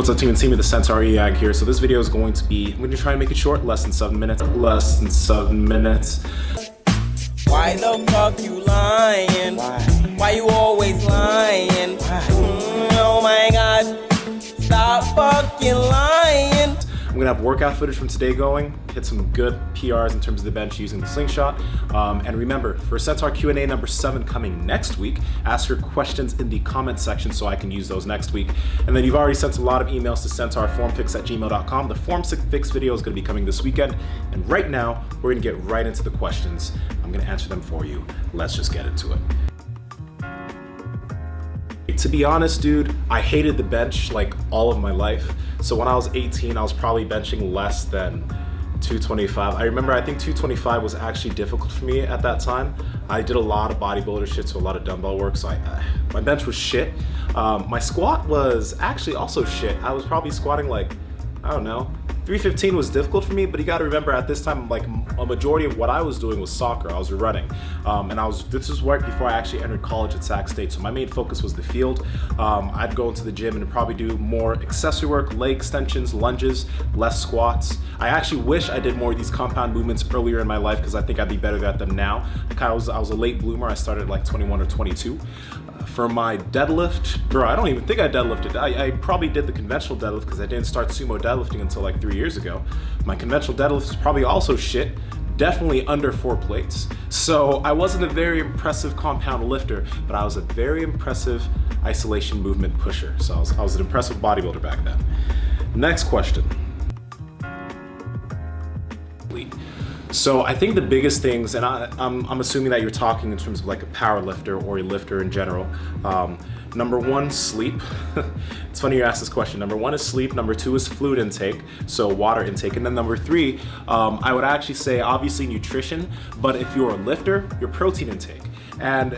What's up, team? Nsima, the Centaur Inyang here. So this video is going to be, I'm going to try and make it short, less than 7 minutes. Less than 7 minutes. Why the fuck you lying? Why you always lying? Oh my god, stop fucking lying. I'm gonna have workout footage from today going, hit some good PRs in terms of the bench using the slingshot. And remember, for Centaur Q&A number 7 coming next week, ask your questions in the comment section so I can use those next week. And then you've already sent a lot of emails to centaurformfix@gmail.com. The form fix video is gonna be coming this weekend. And right now, we're gonna get right into the questions. I'm gonna answer them for you. Let's just get into it. To be honest, dude, I hated the bench like all of my life. So when I was 18, I was probably benching less than 225. I remember, I think 225 was actually difficult for me at that time. I did a lot of bodybuilder shit, so a lot of dumbbell work, so my bench was shit. My squat was actually also shit. I was probably squatting like, I don't know, 315 was difficult for me, but you gotta remember at this time, like a majority of what I was doing was soccer. I was running. And this was right before I actually entered college at Sac State. So my main focus was the field. I'd go into the gym and probably do more accessory work, leg extensions, lunges, less squats. I actually wish I did more of these compound movements earlier in my life because I think I'd be better at them now. I was a late bloomer. I started at like 21 or 22. For my deadlift, bro, I don't even think I deadlifted. I probably did the conventional deadlift because I didn't start sumo deadlifting until like 3 years ago. My conventional deadlift is probably also shit, definitely under 4 plates. So I wasn't a very impressive compound lifter, but I was a very impressive isolation movement pusher. So I was an impressive bodybuilder back then. Next question. So I think the biggest things, and I'm assuming that you're talking in terms of like a power lifter or a lifter in general. Number 1, sleep. It's funny you ask this question. Number 1 is sleep. Number 2 is fluid intake, so water intake. And then number 3, I would actually say obviously nutrition, but if you're a lifter, your protein intake. And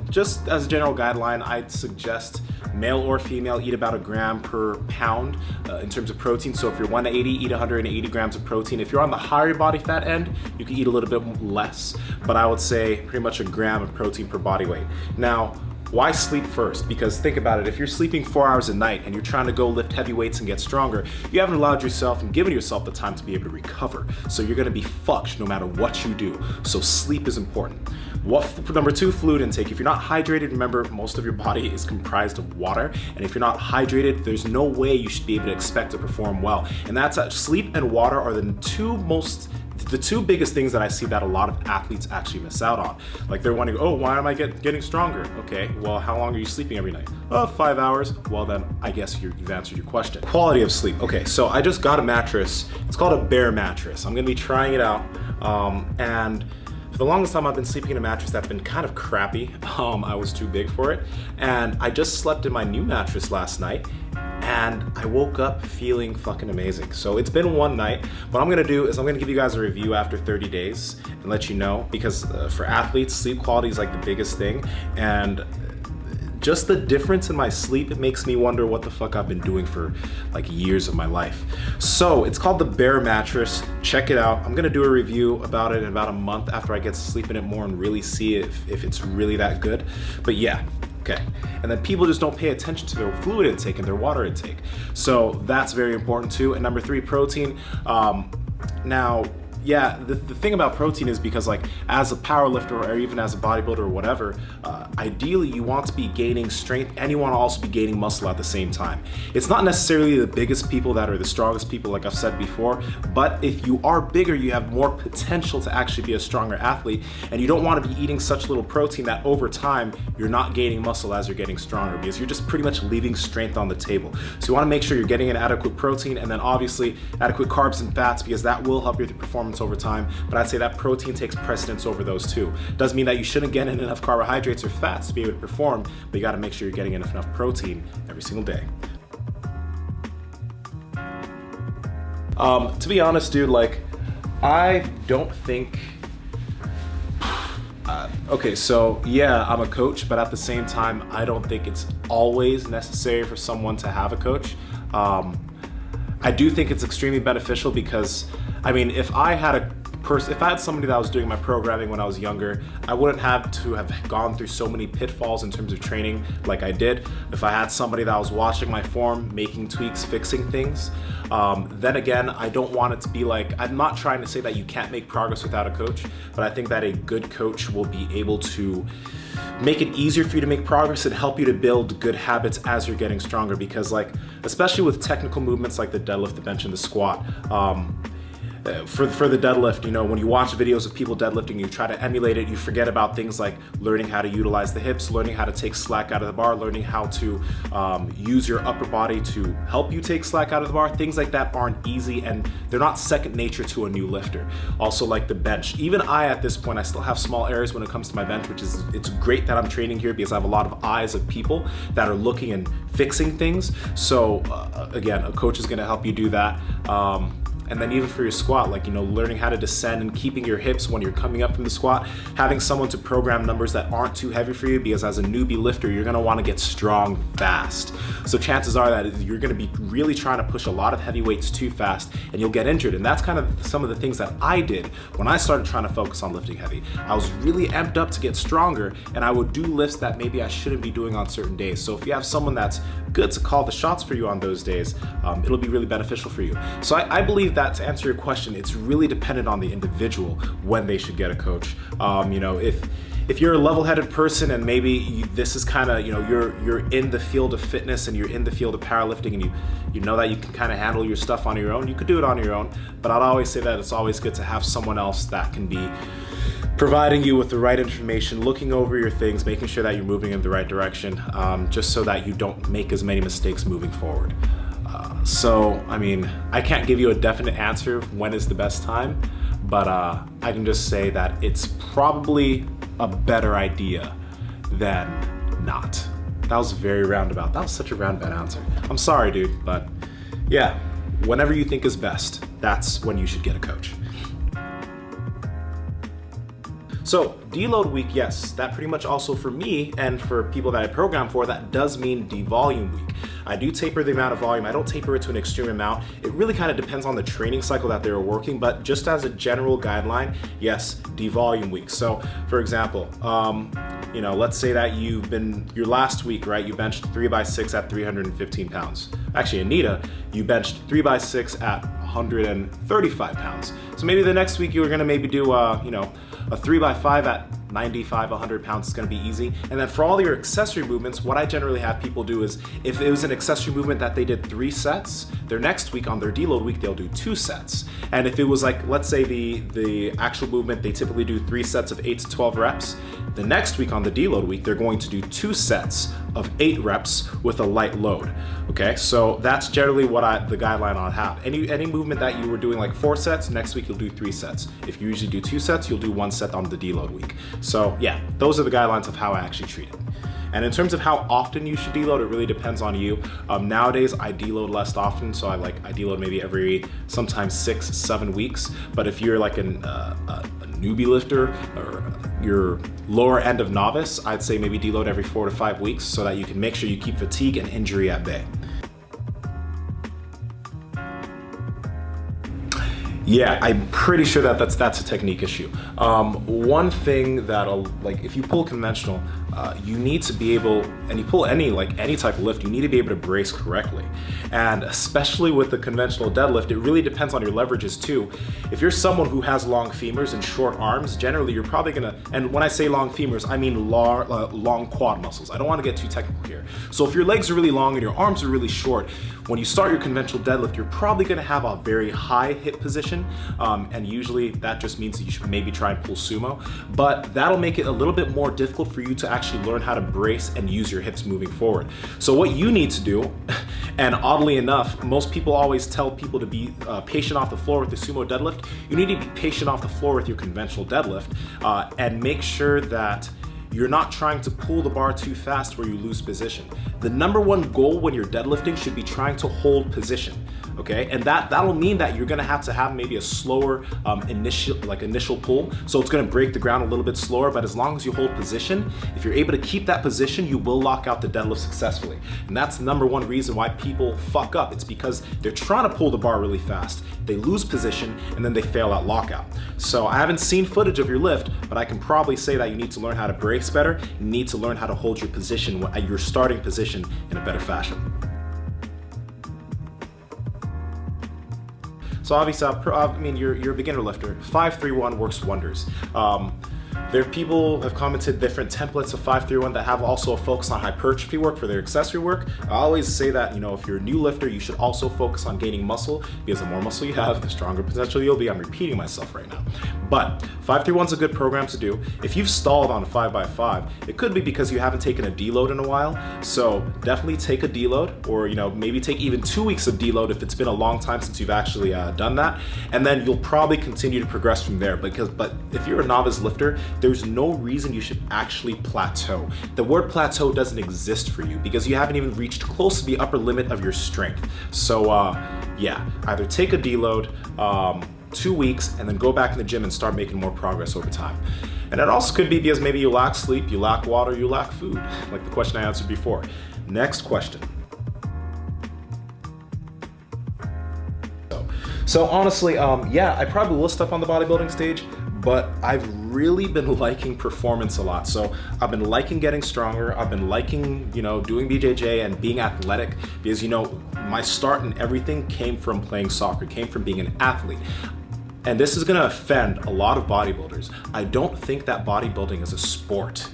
just as a general guideline, I'd suggest male or female eat about 1 gram per pound in terms of protein. So if you're 180, eat 180 grams of protein. If you're on the higher body fat end, you can eat a little bit less, but I would say pretty much 1 gram of protein per body weight. Now, why sleep first? Because think about it, if you're sleeping 4 hours a night and you're trying to go lift heavy weights and get stronger, you haven't allowed yourself and given yourself the time to be able to recover. So you're gonna be fucked no matter what you do. So sleep is important. Number 2, fluid intake. If you're not hydrated, remember most of your body is comprised of water. And if you're not hydrated, there's no way you should be able to expect to perform well. And that's sleep and water are the two biggest things that I see that a lot of athletes actually miss out on. Like they're wondering, oh, why am I getting stronger? Okay, well, how long are you sleeping every night? 5 hours. Well, then I guess you've answered your question. Quality of sleep. Okay, so I just got a mattress. It's called a Bear mattress. I'm gonna be trying it out. And for the longest time, I've been sleeping in a mattress that's been kind of crappy. I was too big for it. And I just slept in my new mattress last night, and I woke up feeling fucking amazing. So it's been 1 night. What I'm gonna do is I'm gonna give you guys a review after 30 days and let you know, because for athletes, sleep quality is like the biggest thing. And just the difference in my sleep, it makes me wonder what the fuck I've been doing for like years of my life. So it's called the Bear mattress. Check it out. I'm gonna do a review about it in about a month after I get to sleep in it more and really see if it's really that good. But yeah. Okay, and then people just don't pay attention to their fluid intake and their water intake. So that's very important too. And number 3, protein. Now, yeah, the thing about protein is because like as a power lifter or even as a bodybuilder or whatever, ideally you want to be gaining strength and you want to also be gaining muscle at the same time. It's not necessarily the biggest people that are the strongest people, like I've said before, but if you are bigger, you have more potential to actually be a stronger athlete, and you don't want to be eating such little protein that over time you're not gaining muscle as you're getting stronger, because you're just pretty much leaving strength on the table. So you want to make sure you're getting an adequate protein and then obviously adequate carbs and fats, because that will help your performance over time. But I'd say that protein takes precedence over those two. Doesn't mean that you shouldn't get in enough carbohydrates or fats to be able to perform, but you got to make sure you're getting enough protein every single day. To be honest, dude, like I don't think okay, so yeah, I'm a coach, but at the same time, I don't think it's always necessary for someone to have a coach. I do think it's extremely beneficial because, I mean, if I had if I had somebody that was doing my programming when I was younger, I wouldn't have to have gone through so many pitfalls in terms of training like I did. If I had somebody that was watching my form, making tweaks, fixing things, then again, I don't want it to be like, I'm not trying to say that you can't make progress without a coach, but I think that a good coach will be able to make it easier for you to make progress and help you to build good habits as you're getting stronger. Because like, especially with technical movements like the deadlift, the bench, and the squat, for the deadlift, you know, when you watch videos of people deadlifting, you try to emulate it, you forget about things like learning how to utilize the hips, learning how to take slack out of the bar, learning how to use your upper body to help you take slack out of the bar. Things like that aren't easy, and they're not second nature to a new lifter. Also like the bench. Even I, at this point, I still have small areas when it comes to my bench, which is, it's great that I'm training here because I have a lot of eyes of people that are looking and fixing things. So again, a coach is gonna help you do that. And then even for your squat, like, you know, learning how to descend and keeping your hips when you're coming up from the squat, having someone to program numbers that aren't too heavy for you, because as a newbie lifter, you're gonna wanna get strong fast. So chances are that you're gonna be really trying to push a lot of heavy weights too fast and you'll get injured. And that's kind of some of the things that I did when I started trying to focus on lifting heavy. I was really amped up to get stronger, and I would do lifts that maybe I shouldn't be doing on certain days. So if you have someone that's good to call the shots for you on those days, it'll be really beneficial for you. So I believe that, to answer your question, it's really dependent on the individual when they should get a coach. You know, if you're a level-headed person and maybe this is kind of, you know, you're in the field of fitness and you're in the field of powerlifting, and you know that you can kind of handle your stuff on your own, you could do it on your own. But I'd always say that it's always good to have someone else that can be providing you with the right information, looking over your things, making sure that you're moving in the right direction, just so that you don't make as many mistakes moving forward. So, I mean, I can't give you a definite answer of when is the best time, but I can just say that it's probably a better idea than not. That was very roundabout. That was such a roundabout answer. I'm sorry, dude, but yeah, whenever you think is best, that's when you should get a coach. So deload week, yes, that pretty much also for me and for people that I program for, that does mean devolume week. I do taper the amount of volume. I don't taper it to an extreme amount. It really kind of depends on the training cycle that they were working, but just as a general guideline, yes, devolume week. So for example, you know, let's say that your last week, right, you benched 3x6 at 315 pounds. Actually, Anita, you benched 3x6 at 135 pounds. So maybe the next week you were gonna maybe do, you know, a 3x5 at 95, 100 pounds is gonna be easy. And then for all your accessory movements, what I generally have people do is, if it was an accessory movement that they did 3 sets, their next week on their deload week, they'll do 2 sets. And if it was like, let's say the actual movement, they typically do 3 sets of 8 to 12 reps, the next week on the deload week, they're going to do 2 sets of 8 reps with a light load. Okay, so that's generally what the guideline I'll have. Any movement that you were doing like 4 sets, next week you'll do 3 sets. If you usually do 2 sets, you'll do 1 set on the deload week. So yeah, those are the guidelines of how I actually treat it. And in terms of how often you should deload, it really depends on you. Nowadays, I deload less often, so I deload maybe every sometimes 6-7 weeks. But if you're like a newbie lifter or your lower end of novice, I'd say maybe deload every 4 to 5 weeks so that you can make sure you keep fatigue and injury at bay. Yeah, I'm pretty sure that that's a technique issue. One thing that'll, like, if you pull conventional, you need to be able, and you pull any type of lift, you need to be able to brace correctly. And especially with the conventional deadlift, it really depends on your leverages too. If you're someone who has long femurs and short arms, generally you're probably gonna, and when I say long femurs, I mean long quad muscles. I don't wanna get too technical here. So if your legs are really long and your arms are really short, when you start your conventional deadlift, you're probably gonna have a very high hip position. And usually that just means that you should maybe try and pull sumo, but that'll make it a little bit more difficult for you to actually learn how to brace and use your hips moving forward. So what you need to do, and oddly enough, most people always tell people to be patient off the floor with the sumo deadlift. You need to be patient off the floor with your conventional deadlift, and make sure that you're not trying to pull the bar too fast where you lose position. The number one goal when you're deadlifting should be trying to hold position, okay? And that'll mean that you're gonna have to have maybe a slower initial pull. So it's gonna break the ground a little bit slower, but as long as you hold position, if you're able to keep that position, you will lock out the deadlift successfully. And that's the number one reason why people fuck up. It's because they're trying to pull the bar really fast, they lose position, and then they fail at lockout. So I haven't seen footage of your lift, but I can probably say that you need to learn how to brace better. You need to learn how to hold your position at your starting position in a better fashion. So obviously, I mean, you're a beginner lifter. 5-3-1 works wonders. There are people who have commented different templates of 5-3-1 that have also a focus on hypertrophy work for their accessory work. I always say that, you know, if you're a new lifter, you should also focus on gaining muscle, because the more muscle you have, the stronger potential you'll be. I'm repeating myself right now. But 5-3-1 is a good program to do. If you've stalled on a 5x5, it could be because you haven't taken a deload in a while. So definitely take a deload, or, you know, maybe take even 2 weeks of deload if it's been a long time since you've actually done that. And then you'll probably continue to progress from there, but if you're a novice lifter, there's no reason you should actually plateau. The word plateau doesn't exist for you because you haven't even reached close to the upper limit of your strength. So yeah, either take a deload, 2 weeks, and then go back in the gym and start making more progress over time. And it also could be because maybe you lack sleep, you lack water, you lack food, like the question I answered before. Next question. So honestly, yeah, I probably will step on the bodybuilding stage, but I've really been liking performance a lot. So I've been liking getting stronger. I've been liking, you know, doing BJJ and being athletic, because, you know, my start and everything came from playing soccer, came from being an athlete. And this is gonna offend a lot of bodybuilders. I don't think that bodybuilding is a sport.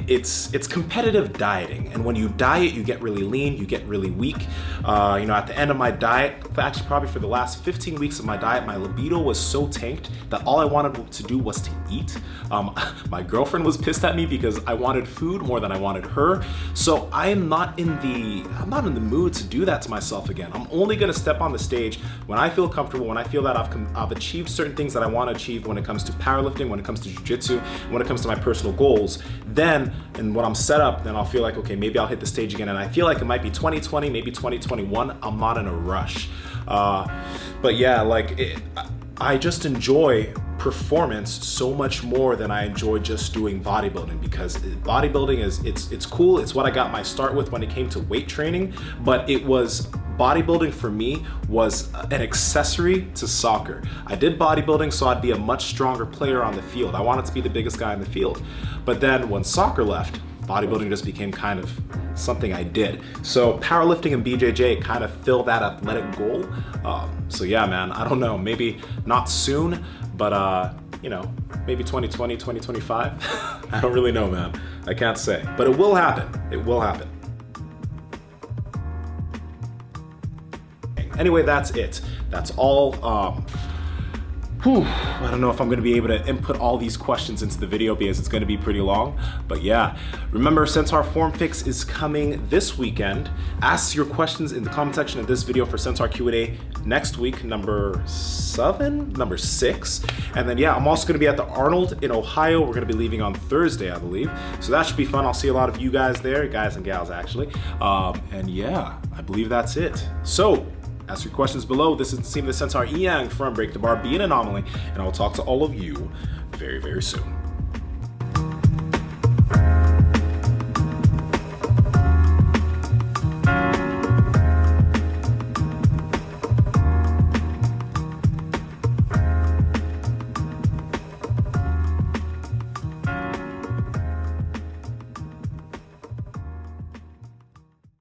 It's competitive dieting, and when you diet, you get really lean, you get really weak. You know, at the end of my diet, actually probably for the last 15 weeks of my diet, my libido was so tanked that all I wanted to do was to eat. My girlfriend was pissed at me because I wanted food more than I wanted her. So I'm not in the mood to do that to myself again. I'm only gonna step on the stage when I feel comfortable, when I feel that I've achieved certain things that I want to achieve when it comes to powerlifting, when it comes to jiu-jitsu, when it comes to my personal goals. Then, and when I'm set up, then I'll feel like, okay, maybe I'll hit the stage again. And I feel like it might be 2020, maybe 2021. I'm not in a rush. But yeah, like I just enjoy performance so much more than I enjoy just doing bodybuilding, because bodybuilding it's cool. It's what I got my start with when it came to weight training, but bodybuilding for me was an accessory to soccer. I did bodybuilding so I'd be a much stronger player on the field. I wanted to be the biggest guy in the field. But then when soccer left, bodybuilding just became kind of something I did. So powerlifting and BJJ kind of fill that athletic goal. So yeah, man, I don't know, maybe not soon, but you know, maybe 2020, 2025. I don't really know, man. I can't say, but it will happen. It will happen. Anyway, that's it. That's all. I don't know if I'm gonna be able to input all these questions into the video because it's gonna be pretty long, but yeah. Remember, Centaur Form Fix is coming this weekend. Ask your questions in the comment section of this video for Centaur Q&A next week, number 6. And then yeah, I'm also gonna be at the Arnold in Ohio. We're gonna be leaving on Thursday, I believe. So that should be fun. I'll see a lot of you guys there, guys and gals actually. And yeah, I believe that's it. So, ask your questions below. This is Nsima the Centaur Inyang from Break the Bar, Be an Anomaly, and I will talk to all of you very, very soon.